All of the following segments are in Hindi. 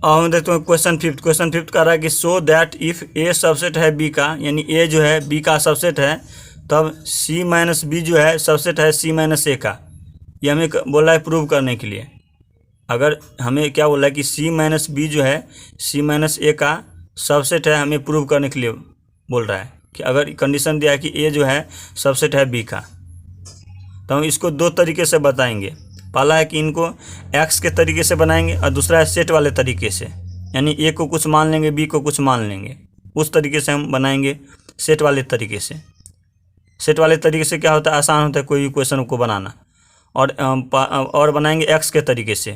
अब हम देखते हैं क्वेश्चन फिफ्थ कह रहा है कि so that if A subset है बी का, यानी ए जो है बी का सबसेट है, तब सी माइनस बी जो है सबसेट है सी माइनस ए का। ये हमें बोला है प्रूव करने के लिए। अगर हमें क्या बोला है कि सी माइनस बी जो है सी माइनस ए का सबसेट है, हमें प्रूव करने के लिए बोल रहा है कि अगर कंडीशन दिया है कि ए जो है सबसेट है बी का, तो हम इसको दो तरीके से बताएंगे। पहला है कि इनको एक्स के तरीके से बनाएंगे और दूसरा है सेट वाले तरीके से, यानी ए को कुछ मान लेंगे बी को कुछ मान लेंगे, उस तरीके से हम बनाएंगे सेट वाले तरीके से। सेट वाले तरीके से क्या होता है, आसान होता है कोई भी क्वेश्चन को बनाना। और बनाएंगे एक्स के तरीके से।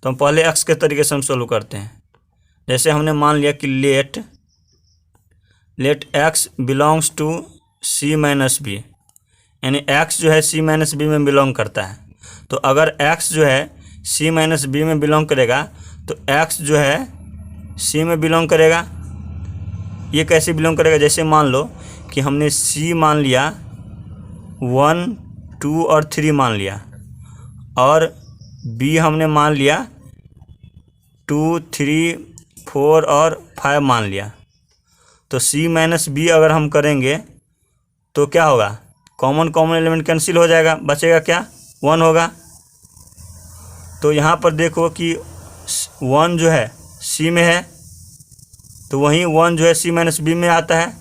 तो हम पहले एक्स के तरीके से हम सोल्व करते हैं। जैसे हमने मान लिया कि let x belongs to C minus B, यानी एक्स जो है सी माइनस बी में बिलोंग करता है। तो अगर एक्स जो है सी माइनस बी में बिलोंग करेगा तो एक्स जो है सी में बिलोंग करेगा। ये कैसे बिलोंग करेगा, जैसे मान लो कि हमने सी मान लिया 1, 2 और 3 मान लिया, और बी हमने मान लिया 2, 3, 4 और 5 मान लिया। तो सी माइनस बी अगर हम करेंगे तो क्या होगा, कॉमन एलिमेंट कैंसिल हो जाएगा, बचेगा क्या, 1 होगा। तो यहाँ पर देखो कि 1 जो है सी में है, तो वहीं 1 जो है सी माइनस बी में आता है।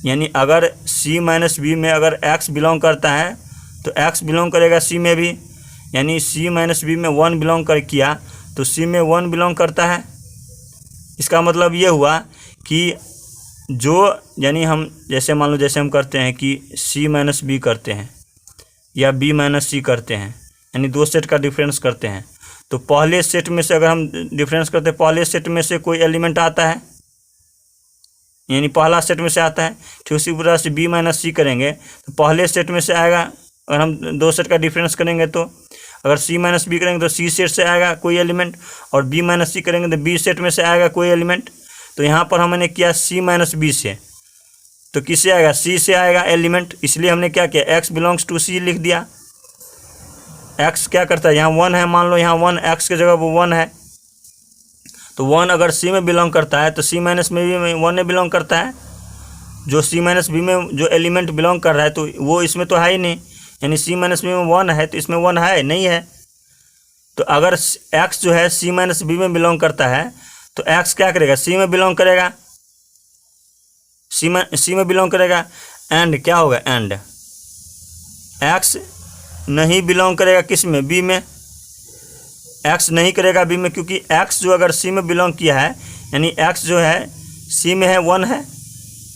यानी अगर सी माइनस बी में अगर एक्स बिलोंग करता है तो एक्स बिलोंग करेगा सी में भी, यानी सी माइनस बी में 1 बिलोंग कर किया तो सी में 1 बिलोंग करता है। इसका मतलब ये हुआ कि जो, यानी हम जैसे मान लो जैसे हम करते हैं कि सी माइनस बी करते हैं या बी माइनस सी करते हैं, यानी दो सेट का डिफरेंस करते हैं। तो पहले सेट में से अगर हम डिफरेंस करते हैं, पहले सेट में से कोई एलिमेंट आता है, यानी पहला सेट में से आता है। ठीक उसी तरह से बी माइनस सी करेंगे तो पहले सेट में से आएगा। अगर हम दो सेट का डिफरेंस करेंगे तो अगर सी माइनस बी करेंगे तो सी सेट से आएगा कोई एलिमेंट, और बी माइनस सी करेंगे तो बी सेट में से आएगा कोई एलिमेंट। तो यहाँ पर हमने किया सी माइनस बी से, तो किससे आएगा, सी से आएगा एलिमेंट। इसलिए हमने क्या किया, एक्स बिलोंग्स टू सी लिख दिया। एक्स क्या करता है, यहाँ 1 है, मान लो यहाँ 1 एक्स की जगह वो 1 है, तो 1 अगर सी में बिलोंग करता है तो सी माइनस में भी 1 में बिलोंग करता है। जो सी माइनस बी में जो एलिमेंट बिलोंग कर रहा है तो वो इसमें तो है ही नहीं, यानी सी माइनस बी में 1 है तो इसमें 1 है नहीं है। तो अगर एक्स जो है सी माइनस बी में बिलोंग करता है तो एक्स क्या करेगा, सी में बिलोंग करेगा, सी में बिलोंग करेगा। एंड क्या होगा, एंड एक्स नहीं बिलोंग करेगा किस में, बी में। एक्स नहीं करेगा बी में, क्योंकि एक्स जो अगर सी में बिलोंग किया है, यानी एक्स जो है सी में है 1 है,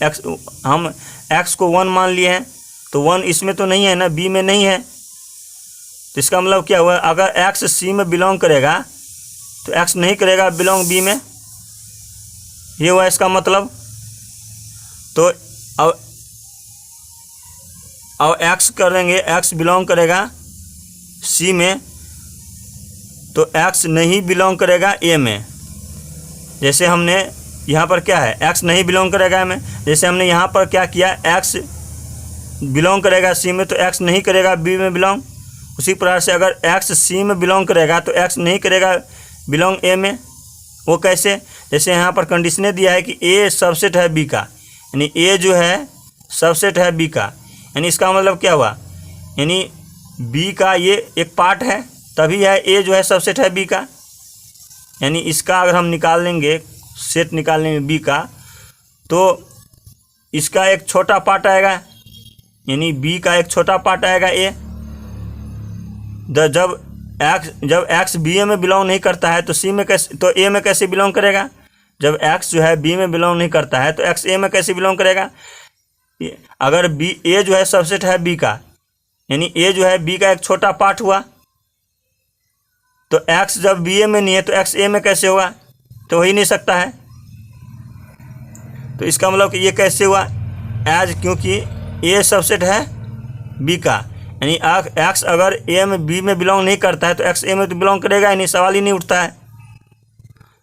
एक्स हम एक्स को 1 मान लिए हैं तो 1 इसमें तो नहीं है ना, बी में नहीं है। तो इसका मतलब क्या हुआ, अगर एक्स सी में बिलोंग करेगा तो एक्स नहीं करेगा बिलोंग बी में, ये हुआ इसका मतलब। तो अब एक्स करेंगे, एक्स बिलोंग करेगा सी में तो एक्स नहीं बिलोंग करेगा ए में। जैसे हमने यहाँ पर क्या है, एक्स नहीं बिलोंग करेगा ए में, जैसे हमने यहाँ पर क्या किया, एक्स बिलोंग करेगा सी में तो एक्स नहीं करेगा बी में बिलोंग। उसी प्रकार से अगर एक्स सी में बिलोंग करेगा तो एक्स नहीं करेगा बिलोंग ए में। वो कैसे, जैसे यहाँ पर कंडीशने दिया है कि ए सबसेट है बी का, यानी ए जो है सबसेट है बी का, यानी इसका मतलब क्या हुआ, यानी बी का ये एक पार्ट है तभी है ए जो है सबसेट है बी का। यानी इसका अगर हम निकाल लेंगे, सेट निकाल लेंगे बी का, तो इसका एक छोटा पार्ट आएगा, यानी बी का एक छोटा पार्ट आएगा ए। जब एक्स बी में बिलोंग नहीं करता है तो सी में कैसे, तो ए में कैसे बिलोंग करेगा। जब एक्स जो है बी में बिलोंग नहीं करता है तो एक्स ए में कैसे बिलोंग करेगा। अगर बी ए जो है सबसेट है बी का, यानी ए जो है बी का एक छोटा पार्ट हुआ, तो एक्स जब बी ए में नहीं है तो एक्स ए में कैसे होगा, तो हो ही नहीं सकता है। तो इसका मतलब कि ये कैसे हुआ, एज, क्योंकि ए सबसेट है बी का, यानी एक्स अगर ए में बी में बिलोंग नहीं करता है तो एक्स ए में तो बिलोंग करेगा ही नहीं, सवाल ही नहीं उठता है।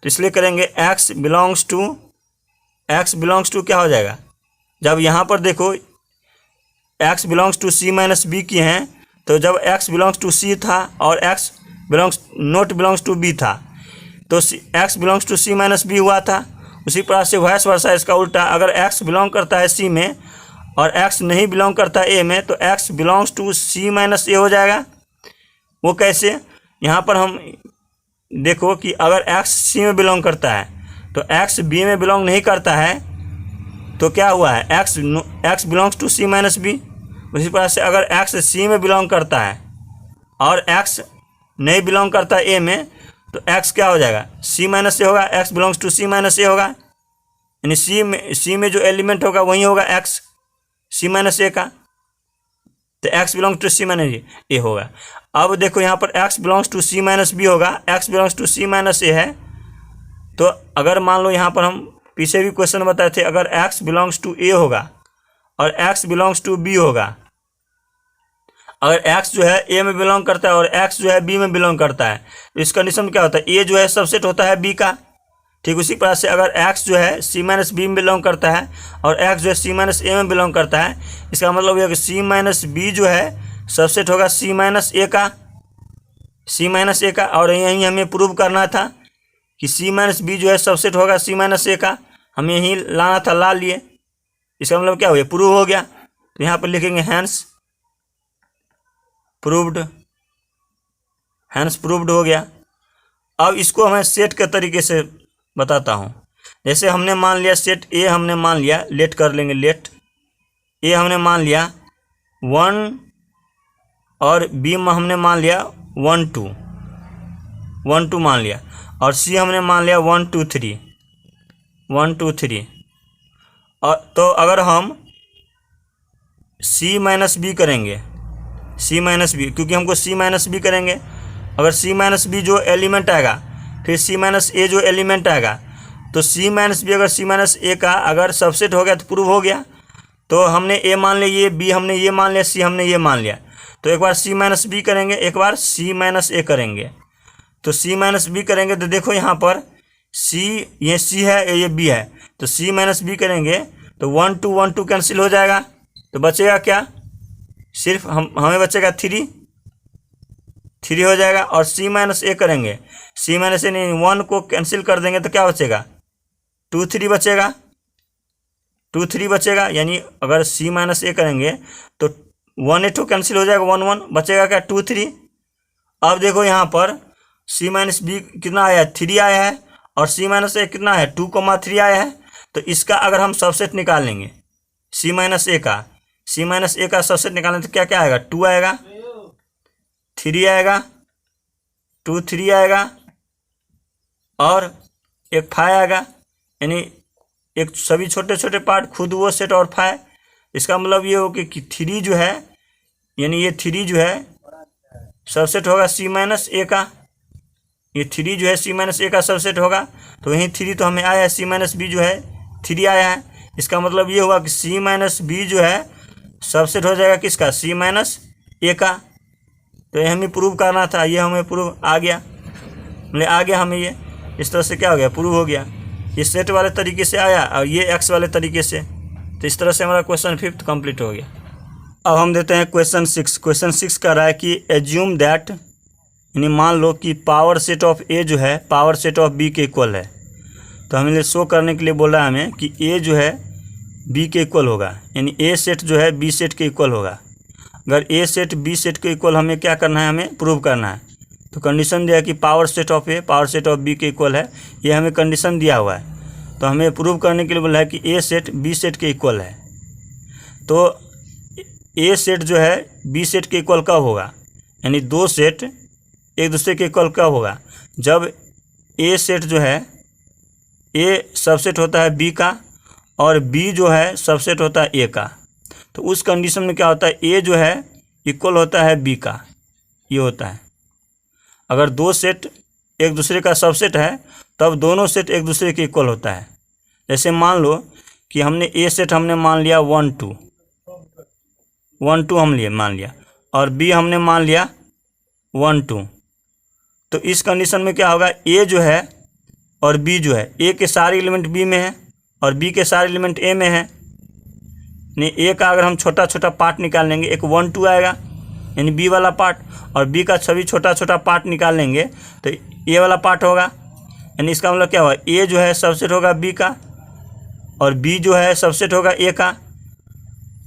तो इसलिए करेंगे एक्स बिलोंग्स टू क्या हो जाएगा, जब यहाँ पर देखो x belongs to C minus B की हैं, तो जब एक्स बिलोंग्स टू सी था और x not belongs to B था, तो x belongs to C minus B हुआ था। उसी प्रकार से वाइस वर्सा इसका उल्टा, अगर एक्स बिलोंग करता है सी में और एक्स नहीं बिलोंग करता है ए में, तो x belongs to C minus A हो जाएगा। वो कैसे? यहाँ पर हम देखो कि अगर एक्स सी में बिलोंग करता है तो एक्स बी में बिलोंग नहीं करता है, तो क्या हुआ है, x belongs to C minus B. उसी प्रकार से अगर एक्स सी में बिलोंग करता है और एक्स नहीं बिलोंग करता ए में, तो एक्स क्या हो जाएगा, सी माइनस ए होगा। X belongs to C minus A होगा, यानी सी में जो एलिमेंट होगा वही होगा एक्स सी माइनस ए का, तो x belongs to C minus A होगा। अब देखो यहाँ पर X belongs to C minus B होगा, X belongs to C minus A है। तो अगर मान लो यहाँ पर हम पीछे भी क्वेश्चन बताए थे, अगर एक्स बिलोंग्स टू ए होगा और एक्स बिलोंग्स टू बी होगा, अगर एक्स जो है ए में बिलोंग करता है और एक्स जो है बी में बिलोंग करता है, तो इस कंडीशन में क्या होता है, ए जो है सबसेट होता है बी का। ठीक उसी प्रकार से अगर एक्स जो है सी माइनस बी में बिलोंग करता है और एक्स जो है सी माइनस ए में बिलोंग करता है, इसका मतलब यह कि सी माइनस बी जो है सबसेट होगा सी माइनस ए का, सी माइनस ए का। और यहीं हमें प्रूव करना था कि सी माइनस बी जो है सबसेट होगा सी माइनस ए का, हमें यहीं लाना था, ला लिए। इसका मतलब क्या हुआ, प्रूव हो गया। तो यहाँ पर लिखेंगे हैंस प्रूव्ड, हैंस प्रूव्ड हो गया। अब इसको मैं सेट के तरीके से बताता हूँ। जैसे हमने मान लिया सेट ए, हमने मान लिया, लेट कर लेंगे, लेट ए हमने मान लिया 1 और बी में हमने मान लिया 1 2 मान लिया, और सी हमने मान लिया 1 2 3। और तो अगर हम सी माइनस बी करेंगे, सी माइनस बी, क्योंकि हमको सी माइनस बी करेंगे, अगर सी माइनस बी जो एलिमेंट आएगा, फिर सी माइनस ए जो एलिमेंट आएगा, तो सी माइनस बी अगर सी माइनस ए का अगर सबसेट हो गया तो प्रूव हो गया। तो हमने ए मान लिया, ये बी हमने ये मान लिया, सी हमने ये मान लिया। तो एक बार सी माइनस बी करेंगे, एक बार सी माइनस ए करेंगे। तो सी माइनस बी करेंगे तो देखो यहाँ पर सी, ये सी है, ये बी है, तो सी माइनस बी करेंगे तो 1 2 कैंसिल हो जाएगा। तो बचेगा क्या, सिर्फ हमें बचेगा 3 हो जाएगा। और सी माइनस ए करेंगे, सी माइनस ए नहीं, 1 को कैंसिल कर देंगे तो क्या बचेगा, 2 3 बचेगा, 2 3 बचेगा। यानी अगर सी माइनस ए करेंगे तो 1 8 कैंसिल हो जाएगा, 1 1 बचेगा क्या, 2 3। अब देखो यहाँ पर सी माइनस बी कितना आया है, 3 आया है, और सी माइनस ए कितना है, 2,3 आया है। तो इसका अगर हम सबसेट निकाल लेंगे सी माइनस ए का, सी माइनस ए का सबसेट निकालें तो क्या क्या आएगा, 2 आएगा, 3 आएगा, 2 3 आएगा, और एक 5 आएगा। यानी एक सभी छोटे छोटे पार्ट खुद वो सेट और 5। इसका मतलब ये हो कि 3 जो है, यानी ये 3 जो है सबसेट होगा सी माइनस ए का, ये 3 जो है सी माइनस ए का सबसेट होगा। तो यहीं 3 तो हमें आया है, सी माइनस बी जो है 3 आया है। इसका मतलब ये हुआ कि सी माइनस बी जो है सबसेट हो जाएगा किसका, सी माइनस ए का। तो ये हमें प्रूव करना था, ये हमें प्रूव आ गया, मतलब आ गया हमें ये, इस तरह से क्या हो गया, प्रूव हो गया। ये सेट वाले तरीके से आया और ये एक्स वाले तरीके से। तो इस तरह से हमारा क्वेश्चन 5 कंप्लीट हो गया। अब हम देते हैं क्वेश्चन 6। क्वेश्चन 6 कह रहा है कि एज्यूम दैट, यानी मान लो कि पावर सेट ऑफ ए जो है पावर सेट ऑफ बी के इक्वल है। तो हमें शो करने के लिए बोला है हमें कि ए जो है बी के इक्वल होगा, यानी ए सेट जो है बी सेट के इक्वल होगा। अगर ए सेट बी सेट के इक्वल हमें क्या करना है, हमें प्रूव करना है। तो कंडीशन दिया है कि power set of A power set of B के इक्वल है, ये हमें कंडीशन दिया हुआ है। तो हमें प्रूव करने के लिए बोला है कि ए सेट बी सेट के इक्वल है। तो ए सेट जो है बी सेट के इक्वल कब होगा, यानी 2 सेट एक दूसरे के इक्वल कब होगा, जब ए सेट जो है ए सबसेट होता है बी का और बी जो है सबसेट होता है ए का। तो उस कंडीशन में क्या होता है, ए जो है इक्वल होता है बी का, ये होता है। अगर 2 सेट एक दूसरे का सबसेट है तब दोनों सेट एक दूसरे के इक्वल होता है। जैसे मान लो कि हमने ए सेट हमने मान लिया 1 2 हम मान लिया, और बी हमने मान लिया 1 2। तो इस कंडीशन में क्या होगा, ए जो है और बी जो है, ए के सारे एलिमेंट बी में है और बी के सारे एलिमेंट ए में है। नहीं, ए का अगर हम छोटा छोटा पार्ट निकाल लेंगे, एक 1 2 आएगा यानी बी वाला पार्ट, और बी का सभी छोटा छोटा पार्ट निकाल लेंगे तो ए वाला पार्ट होगा। यानी इसका मतलब क्या हुआ, ए जो है सबसेट होगा बी का और बी जो है सबसेट होगा ए का।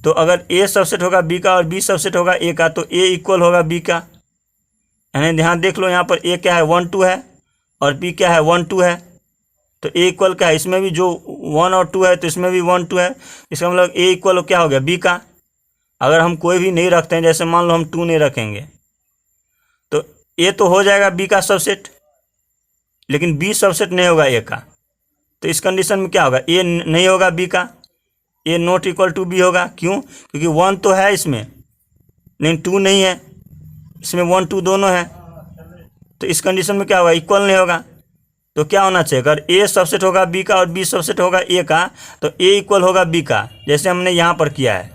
तो अगर ए सबसेट होगा बी का और बी सबसेट होगा ए का, तो ए इक्वल होगा बी का। यानी ध्यान देख लो, यहाँ पर ए क्या है 1 2 है और बी क्या है 1 2 है। तो ए इक्वल क्या है, इसमें भी जो 1 और 2 है तो इसमें भी 1 2 है। इसका मतलब ए इक्वल क्या हो गया बी का। अगर हम कोई भी नहीं रखते हैं, जैसे मान लो हम 2 नहीं रखेंगे, तो ए तो हो जाएगा बी का सबसेट, लेकिन बी सबसेट नहीं होगा ए का। तो इस कंडीशन में क्या होगा, ए नहीं होगा बी का, ए नॉट इक्वल टू बी होगा। क्यों? क्योंकि 1 तो है इसमें लेकिन 2 नहीं है, इसमें 1 2 दोनों है। तो इस कंडीशन में क्या होगा, इक्वल नहीं होगा। तो क्या होना चाहिए, अगर ए सबसेट होगा बी का और बी सबसेट होगा ए का, तो ए इक्वल होगा बी का, जैसे हमने यहाँ पर किया है।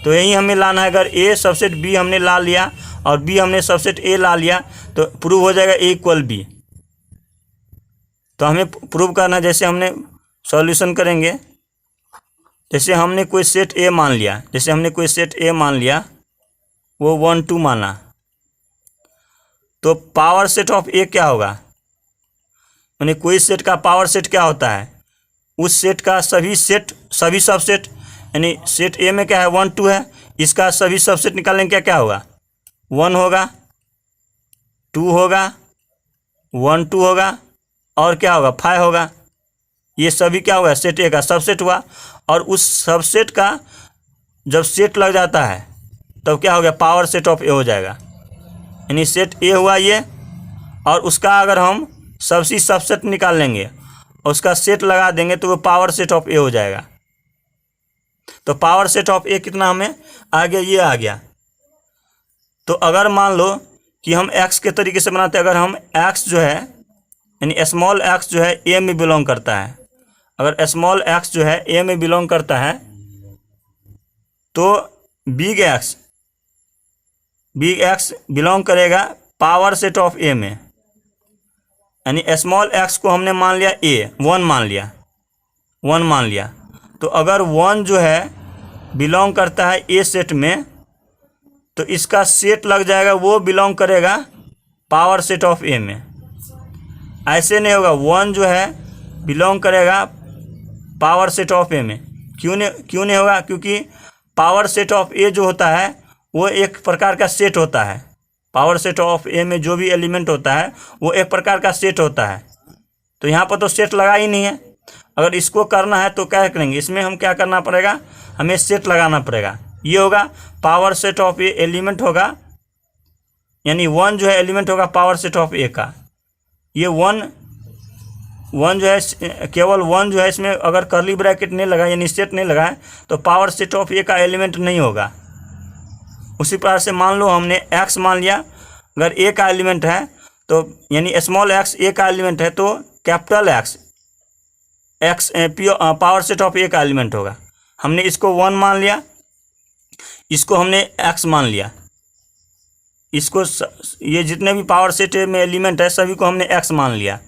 तो यही हमें लाना है। अगर ए सबसेट बी हमने ला लिया और बी हमने सबसेट ए ला लिया, तो प्रूव हो जाएगा ए इक्वल बी। तो हमें प्रूव करना, जैसे हमने सॉल्यूशन करेंगे, जैसे हमने कोई सेट ए मान लिया, वो 1 2 माना, तो पावर सेट ऑफ ए क्या होगा, यानी कोई सेट का पावर सेट क्या होता है, उस सेट का सभी सबसेट, यानी सेट ए में क्या है 1 2 है, इसका सभी सबसेट निकालेंगे क्या क्या होगा, 1 होगा, 2 होगा, 1 2 होगा और क्या होगा 5 होगा। ये सभी क्या होगा, सेट ए का सबसेट हुआ। और उस सबसेट का जब सेट लग जाता है तब क्या हो गया, पावर सेट ऑफ ए हो जाएगा। यानी सेट ए हुआ ये, और उसका अगर हम सबसे सबसेट निकाल लेंगे और उसका सेट लगा देंगे तो वो पावर सेट ऑफ ए हो जाएगा। तो पावर सेट ऑफ ए कितना हमें आ गया, ये आ गया। तो अगर मान लो कि हम एक्स के तरीके से बनाते हैं, अगर हम एक्स जो है यानी स्मॉल एक्स जो है ए में बिलोंग करता है, अगर स्मॉल एक्स जो है ए में बिलोंग करता है, तो बिग एक्स बिलोंग करेगा पावर सेट ऑफ ए में। यानी स्मॉल एक्स को हमने मान लिया ए, 1 मान लिया। तो अगर 1 जो है बिलोंग करता है ए सेट में, तो इसका सेट लग जाएगा, वो बिलोंग करेगा पावर सेट ऑफ ए में। ऐसे नहीं होगा, 1 जो है बिलोंग करेगा पावर सेट ऑफ ए में। क्यों नहीं होगा, क्योंकि पावर सेट ऑफ ए जो होता है वो एक प्रकार का सेट होता है। पावर सेट ऑफ ए में जो भी एलिमेंट होता है वो एक प्रकार का सेट होता है। तो यहाँ पर तो सेट लगा ही नहीं है। अगर इसको करना है तो क्या करेंगे, इसमें हम क्या करना पड़ेगा, हमें सेट लगाना पड़ेगा। ये होगा power set of A element होगा, यानी 1 जो है एलिमेंट होगा पावर सेट ऑफ ए का। ये 1 जो है, केवल 1 जो है, इसमें अगर कर्ली ब्रैकेट नहीं लगा यानी सेट नहीं लगा है तो पावर सेट ऑफ ए का एलिमेंट नहीं होगा। उसी प्रकार से मान लो हमने एक्स मान लिया, अगर ए का एलिमेंट है तो यानी स्मॉल एक्स ए का एलिमेंट है, तो capital X power set of A का एलिमेंट होगा। हमने इसको 1 मान लिया, इसको हमने एक्स मान लिया, इसको ये जितने भी पावर सेट में एलिमेंट है सभी को हमने एक्स मान लिया।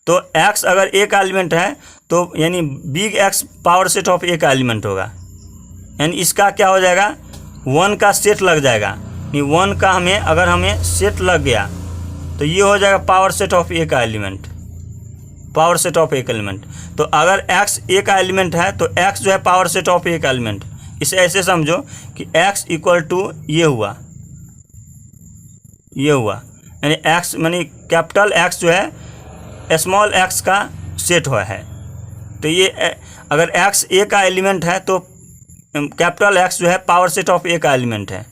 तो एक्स अगर ए का एलिमेंट है तो यानी big X power set of A का एलिमेंट होगा। यानी इसका क्या हो जाएगा, 1 का सेट लग जाएगा। यानी 1 का अगर हमें सेट लग गया तो ये हो जाएगा पावर सेट ऑफ ए का element, power set of A का एलिमेंट। तो अगर एक्स ए का एलिमेंट है तो एक्स जो है पावर सेट ऑफ ए का एलिमेंट। इसे ऐसे समझो कि एक्स इक्वल टू ये हुआ, यानी एक्स यानी कैपिटल एक्स जो है स्मॉल एक्स का सेट हुआ है। तो ये अगर एक्स ए का एलिमेंट है तो कैपिटल एक्स जो है पावर सेट ऑफ ए का एलिमेंट है।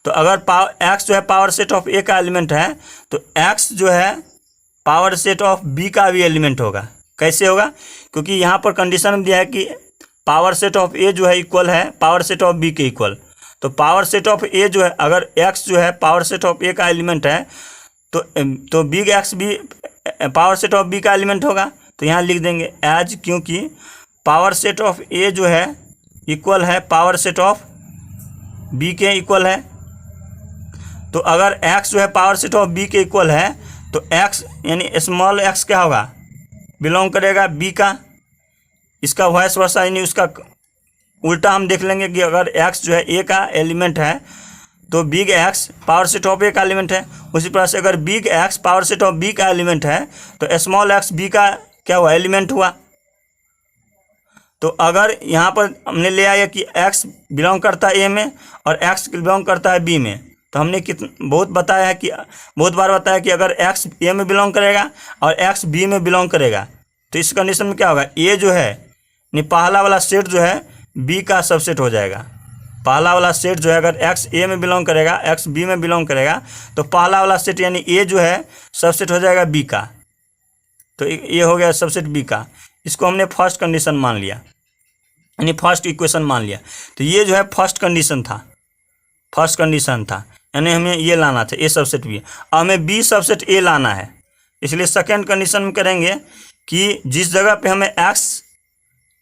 तो अगर एक्स जो है पावर सेट ऑफ ए का एलिमेंट है तो एक्स जो है पावर सेट ऑफ बी का भी एलिमेंट होगा। कैसे होगा, क्योंकि यहाँ पर कंडीशन दिया है कि पावर सेट ऑफ ए जो है इक्वल है पावर सेट ऑफ बी के इक्वल। तो पावर सेट ऑफ ए जो है, अगर एक्स जो है पावर सेट ऑफ ए का एलिमेंट है तो बिग एक्स भी पावर सेट ऑफ बी का एलिमेंट होगा। तो यहाँ लिख देंगे एज, क्योंकि पावर सेट ऑफ ए जो है इक्वल है पावर सेट ऑफ बी के इक्वल है। तो अगर एक्स जो है पावर सेट ऑफ बी के इक्वल है तो एक्स यानी स्मॉल एक्स क्या होगा, बिलोंग करेगा बी का। इसका वाइस वर्सा यानी उसका उल्टा हम देख लेंगे कि अगर एक्स जो है ए का एलिमेंट है तो big X power set of A का एलिमेंट है। उसी प्रकार से अगर big X power set of B का एलिमेंट है तो स्मॉल एक्स बी का क्या हुआ, एलिमेंट हुआ। तो अगर यहाँ पर हमने ले आया कि x बिलोंग करता है ए में और x बिलोंग करता है बी में, तो हमने बहुत बार बताया कि अगर x ए में बिलोंग करेगा और x बी में बिलोंग करेगा तो इस कंडीशन में क्या होगा, ए जो है पहला वाला सेट जो है बी का सबसेट हो जाएगा। पहला वाला सेट जो है अगर x ए में बिलोंग करेगा, x बी में बिलोंग करेगा, तो पहला वाला सेट यानी ए जो है सबसेट हो जाएगा बी का। तो ये हो गया सबसेट बी का। इसको हमने फर्स्ट कंडीशन मान लिया, यानी फर्स्ट इक्वेशन मान लिया। तो ये जो है फर्स्ट कंडीशन था, यानी हमें ये लाना था ए सबसेट बी। अब हमें बी सबसेट ए लाना है, इसलिए सेकेंड कंडीशन में करेंगे कि जिस जगह पे हमें एक्स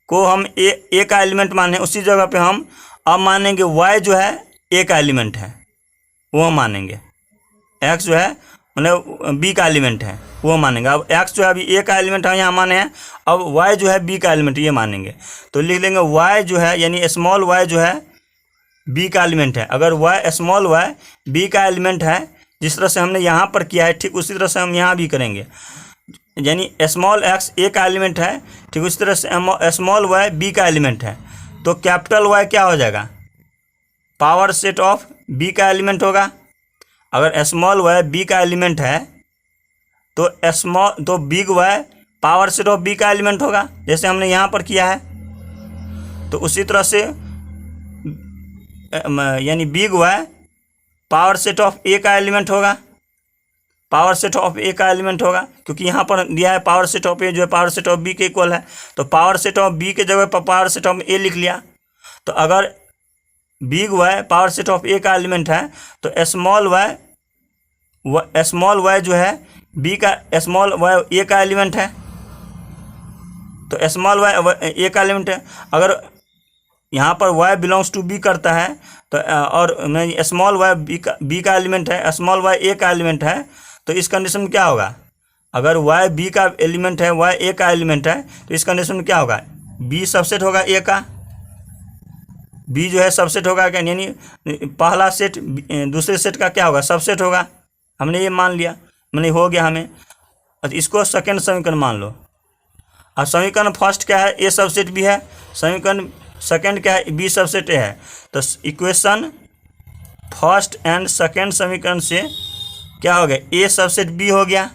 को हम ए का एलिमेंट माने, उसी जगह पे हम अब मानेंगे y जो है ए का एलिमेंट है, वो मानेंगे। x जो है मतलब b का एलिमेंट है, वो मानेंगे। अब x जो है अभी ए का एलिमेंट है यहाँ माने हैं, अब y जो है b का एलिमेंट, ये मानेंगे। तो लिख लेंगे y जो है यानी स्मॉल y जो है b का एलिमेंट है। अगर स्मॉल y b का एलिमेंट है, जिस तरह से हमने यहाँ पर किया है ठीक उसी तरह से हम यहाँ भी करेंगे। यानी स्मॉल x ए का एलिमेंट है, ठीक उसी तरह से स्मॉल y b का एलिमेंट है। तो कैपिटल Y क्या हो जाएगा, पावर सेट ऑफ B का एलिमेंट होगा। अगर स्मॉल y B का एलिमेंट है तो big Y power set of B का एलिमेंट होगा, जैसे हमने यहाँ पर किया है। तो उसी तरह से यानी big Y power set of A का एलिमेंट होगा, पावर सेट ऑफ ए का एलिमेंट होगा, क्योंकि यहाँ पर दिया है पावर सेट ऑफ ए जो है पावर सेट ऑफ बी के इक्वल है। तो पावर सेट ऑफ बी के जगह पर पावर सेट ऑफ ए लिख लिया। तो अगर big Y power set of A का एलिमेंट है तो स्मॉल वाई जो है बी का स्मॉल वाई ए का एलिमेंट है। तो स्मॉल वाई ए का एलिमेंट है। अगर यहाँ पर y बिलोंग्स टू बी करता है तो और स्मॉल वाई बी का एलिमेंट है, स्मॉल वाई ए का एलिमेंट है, तो इस कंडीशन में क्या होगा, अगर y b का एलिमेंट है, y a का एलिमेंट है, तो इस कंडीशन में क्या होगा, b सबसेट होगा a का, b जो है सबसेट होगा क्या, यानी पहला सेट दूसरे सेट का क्या होगा, सबसेट होगा। हमने ये मान लिया, मैंने हो गया हमें। इसको सेकेंड समीकरण मान लो। अब समीकरण फर्स्ट क्या है, a सबसेट b है, समीकरण सेकेंड क्या है, b सबसेट a है। तो इक्वेशन फर्स्ट एंड सेकेंड समीकरण से क्या हो गया, ए सबसेट बी हो गया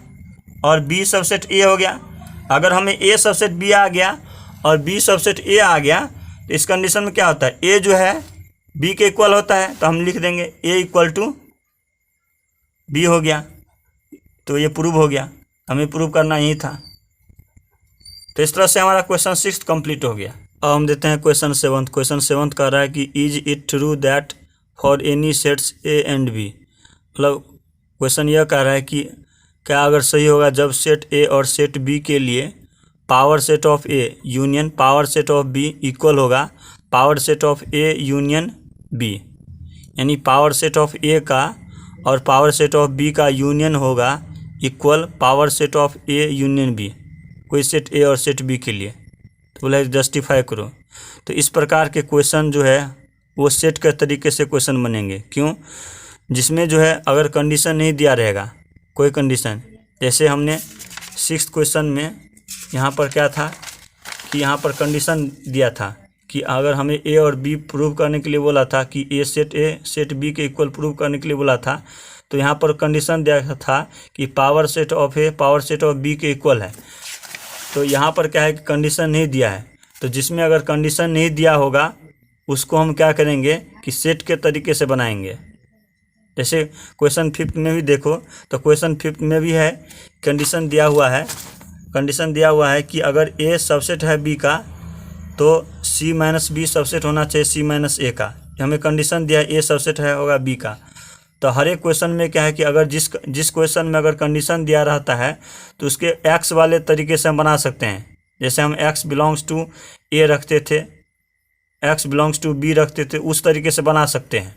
और बी सबसेट ए हो गया। अगर हमें ए सबसेट बी आ गया और बी सबसेट ए आ गया तो इस कंडीशन में क्या होता है, ए जो है बी के इक्वल होता है, तो हम लिख देंगे ए इक्वल टू बी हो गया। तो ये प्रूव हो गया, हमें प्रूव करना ही था। तो इस तरह से हमारा क्वेश्चन 6 कंप्लीट हो गया। अब हम देते हैं क्वेश्चन 7। क्वेश्चन 7 कह रहा है कि is it true that for any sets A and B, मतलब क्वेश्चन यह कह रहा है कि क्या अगर सही होगा जब सेट ए और सेट बी के लिए power set of A union power set of B equal होगा power set of A union B, यानी पावर सेट ऑफ ए का और पावर सेट ऑफ बी का यूनियन होगा equal power set of A union B, कोई सेट ए और सेट बी के लिए। तो बोला जस्टिफाई करो। तो इस प्रकार के क्वेश्चन जो है वो सेट के तरीके से क्वेश्चन बनेंगे। क्यों, जिसमें जो है अगर कंडीशन नहीं दिया रहेगा कोई कंडीशन, जैसे हमने 6th क्वेश्चन में यहाँ पर क्या था कि यहाँ पर कंडीशन दिया था कि अगर हमें ए और बी प्रूव करने के लिए बोला था कि ए सेट बी के इक्वल प्रूव करने के लिए बोला था, तो यहाँ पर कंडीशन दिया था कि power set of A power set of B के इक्वल है। तो यहाँ पर क्या है कि कंडीशन नहीं दिया है, तो जिसमें अगर कंडीशन नहीं दिया होगा उसको हम क्या करेंगे कि सेट के तरीके से बनाएंगे। जैसे क्वेश्चन 5 में भी देखो, तो क्वेश्चन 5 में भी है कंडीशन दिया हुआ है कि अगर ए सबसेट है बी का तो सी माइनस बी सबसेट होना चाहिए सी माइनस ए का। हमें कंडीशन दिया है ए सबसेट है होगा बी का। तो हर एक क्वेश्चन में क्या है कि अगर जिस क्वेश्चन में अगर कंडीशन दिया रहता है तो उसके एक्स वाले तरीके से हम बना सकते हैं। जैसे हम एक्स बिलोंग्स टू ए रखते थे, एक्स बिलोंग्स टू बी रखते थे, उस तरीके से बना सकते हैं।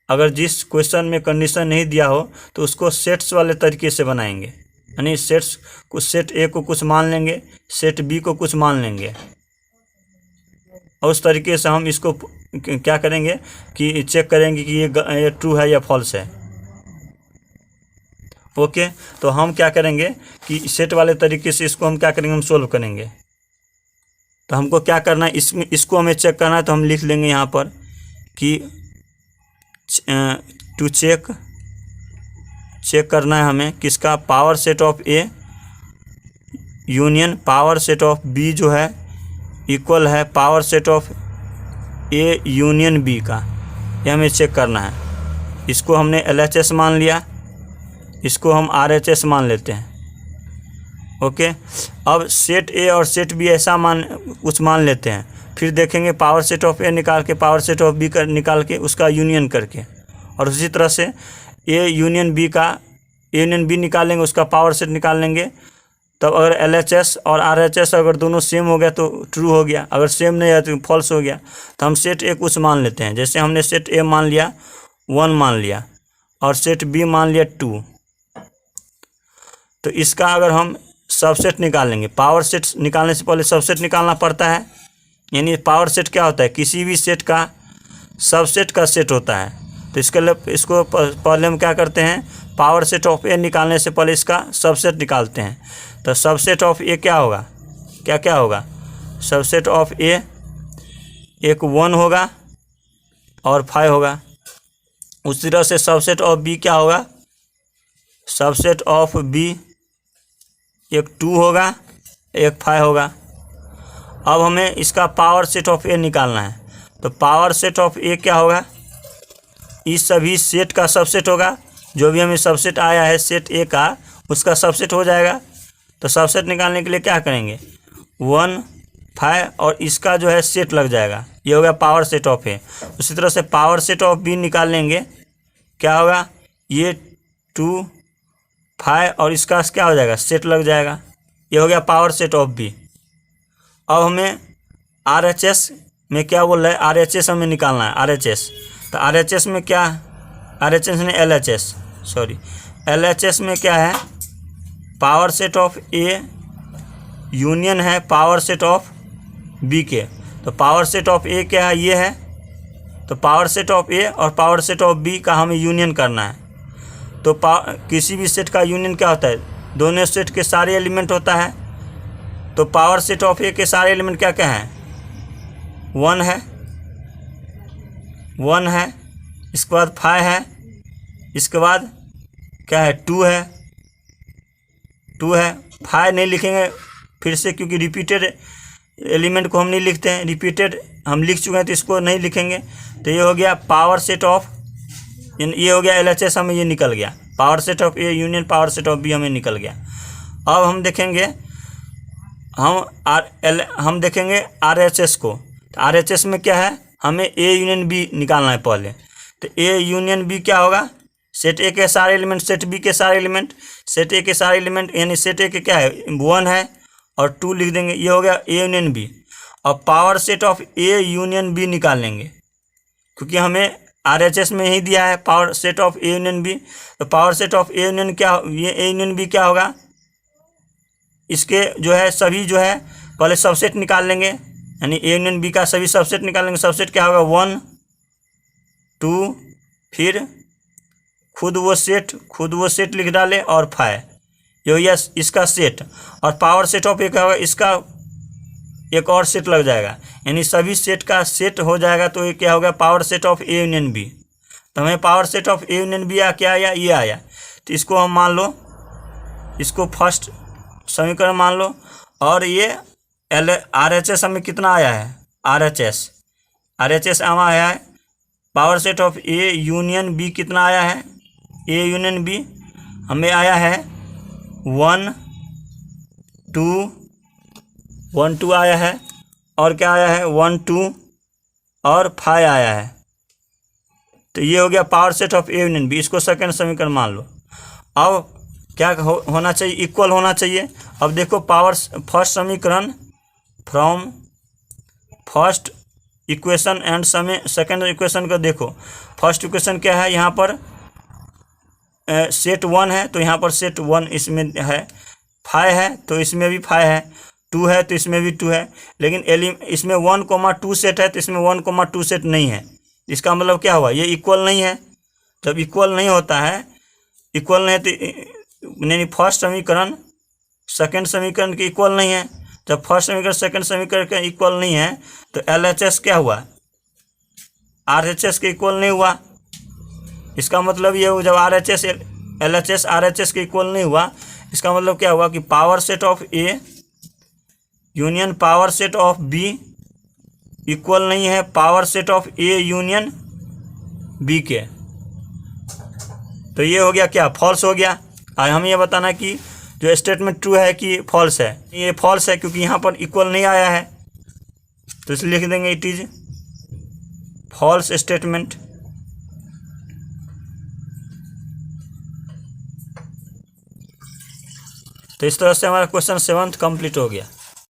अगर जिस क्वेश्चन में कंडीशन नहीं दिया हो तो उसको सेट्स वाले तरीके से बनाएंगे, यानी सेट्स कुछ सेट ए को कुछ मान लेंगे, सेट बी को कुछ मान लेंगे, और उस तरीके से हम इसको क्या करेंगे कि चेक करेंगे कि ये ट्रू है या फॉल्स है। ओके, तो हम क्या करेंगे कि सेट वाले तरीके से इसको हम क्या करेंगे, हम सोल्व करेंगे। तो हमको क्या करना है, इसको हमें चेक करना है, तो हम लिख लेंगे यहाँ पर कि टू चेक करना है हमें किसका, power set of A union power set of B जो है इक्वल है power set of A union B का, ये हमें चेक करना है। इसको हमने LHS मान लिया, इसको हम RHS मान लेते हैं। ओके, अब सेट ए और सेट बी ऐसा कुछ मान लेते हैं, फिर देखेंगे पावर सेट ऑफ ए निकाल के पावर सेट ऑफ बी कर निकाल के उसका यूनियन करके, और उसी तरह से ए यूनियन बी का यूनियन बी निकालेंगे, उसका पावर सेट निकाल लेंगे। तब अगर LHS और RHS अगर दोनों सेम हो गया तो ट्रू हो गया, अगर सेम नहीं है तो फॉल्स हो गया। तो हम सेट ए कुछ मान लेते हैं, जैसे हमने सेट ए मान लिया 1 मान लिया और सेट बी मान लिया 2। तो इसका अगर हम सबसेट निकालेंगे, पावर सेट निकालने से पहले सबसेट निकालना पड़ता है। यानी पावर सेट क्या होता है, किसी भी सेट का सबसेट का सेट होता है। तो इसको पहले हम क्या करते हैं, पावर सेट ऑफ ए निकालने से पहले इसका सबसेट निकालते हैं। तो सबसेट ऑफ ए क्या होगा, क्या होगा, सबसेट ऑफ ए एक 1 होगा और 5 होगा। उसी तरह से सबसेट ऑफ बी क्या होगा, सबसेट ऑफ बी एक 2 होगा एक 5 होगा। अब हमें इसका पावर सेट ऑफ ए निकालना है। तो पावर सेट ऑफ ए क्या होगा, इस सभी सेट का सबसेट होगा। जो भी हमें सबसेट आया है सेट ए का, उसका सबसेट हो जाएगा। तो सबसेट निकालने के लिए क्या करेंगे, 1 5 और इसका जो है सेट लग जाएगा, ये हो गया पावर सेट ऑफ ए। उसी तरह से पावर सेट ऑफ बी निकाल लेंगे, क्या होगा, ये 2 5 और इसका क्या हो जाएगा, सेट लग जाएगा, ये हो गया पावर सेट ऑफ बी। अब हमें RHS में क्या बोल रहा है, RHS हमें निकालना है, RHS। तो RHS में क्या, RHS ने LHS में क्या है, power set of A union है पावर सेट ऑफ बी के। तो पावर सेट ऑफ ए क्या है, ये है। तो पावर सेट ऑफ ए और पावर सेट ऑफ बी का हमें यूनियन करना है। तो किसी भी सेट का यूनियन क्या होता है, दोनों सेट के सारे एलिमेंट होता है। तो पावर सेट ऑफ ए के सारे एलिमेंट क्या क्या हैं, 1 है, इसके बाद 5 है, इसके बाद क्या है, 2 है। 5 नहीं लिखेंगे फिर से, क्योंकि रिपीटेड एलिमेंट को हम नहीं लिखते हैं, रिपीटेड हम लिख चुके हैं तो इसको नहीं लिखेंगे। तो ये हो गया पावर सेट ऑफ, ये हो गया LHS, हमें ये निकल गया power set of A union power set of B हमें निकल गया। अब हम देखेंगे हम देखेंगे RHS को। तो RHS में क्या है, हमें ए यूनियन बी निकालना है पहले। तो ए यूनियन बी क्या होगा, सेट ए के सारे एलिमेंट सेट बी के सारे एलिमेंट, सेट ए के सारे एलिमेंट यानी सेट ए के क्या है 1 है और 2 लिख देंगे, ये हो गया ए यूनियन बी। और power set of A union B निकाल लेंगे, क्योंकि हमें RHS में ही दिया है power set of A union B. तो power set of A union क्या, ये ए यूनियन बी क्या होगा, इसके जो है सभी जो है पहले सबसेट निकाल लेंगे, यानी ए यूनियन बी का सभी सबसेट निकालेंगे। सबसेट क्या होगा 1 2, फिर खुद वो सेट लिख डाले और 5, ये हो गया इसका सेट। और पावर सेट ऑफ ए क्या होगा, इसका एक और सेट लग जाएगा, यानी सभी सेट का सेट हो जाएगा। तो ये क्या होगा, power set of A union B. तो हमें power set of A union B क्या आया, ये आया। तो इसको हम मान लो, इसको फर्स्ट समीकरण मान लो। और ये RHS हमें कितना आया है, RHS हमें आया है power set of A union B कितना आया है, ए यूनियन बी हमें आया है 1 2 आया है, और क्या आया है 1 2 और 5 आया है। तो ये हो गया power set of A union B, इसको सेकंड समीकरण मान लो। अब क्या होना चाहिए, इक्वल होना चाहिए। अब देखो पावर फर्स्ट समीकरण from first equation and second equation को देखो। फर्स्ट इक्वेशन क्या है, यहाँ पर सेट 1 है, तो यहाँ पर सेट 1 इसमें है, 5 है तो इसमें भी 5 है। 2 है तो इसमें भी 2 है, लेकिन इसमें 1,2 सेट है तो इसमें 1,2 सेट नहीं है। इसका मतलब क्या हुआ, ये इक्वल नहीं है। जब इक्वल नहीं होता है, इक्वल नहीं तो यानी फर्स्ट समीकरण सेकंड समीकरण के इक्वल नहीं है। जब फर्स्ट समीकरण सेकंड समीकरण के इक्वल नहीं है तो LHS क्या हुआ, RHS के इक्वल नहीं हुआ। इसका मतलब ये जब LHS RHS के इक्वल नहीं हुआ, इसका मतलब क्या हुआ कि power set of A union power set of B equal नहीं है power set of A union B के। तो ये हो गया क्या, फॉल्स हो गया। और हम ये बताना कि जो स्टेटमेंट ट्रू है कि फॉल्स है। ये फॉल्स है क्योंकि यहाँ पर इक्वल नहीं आया है, तो इसलिए लिख देंगे इट इज फॉल्स स्टेटमेंट। तो इस तरह से हमारा क्वेश्चन 7 कंप्लीट हो गया।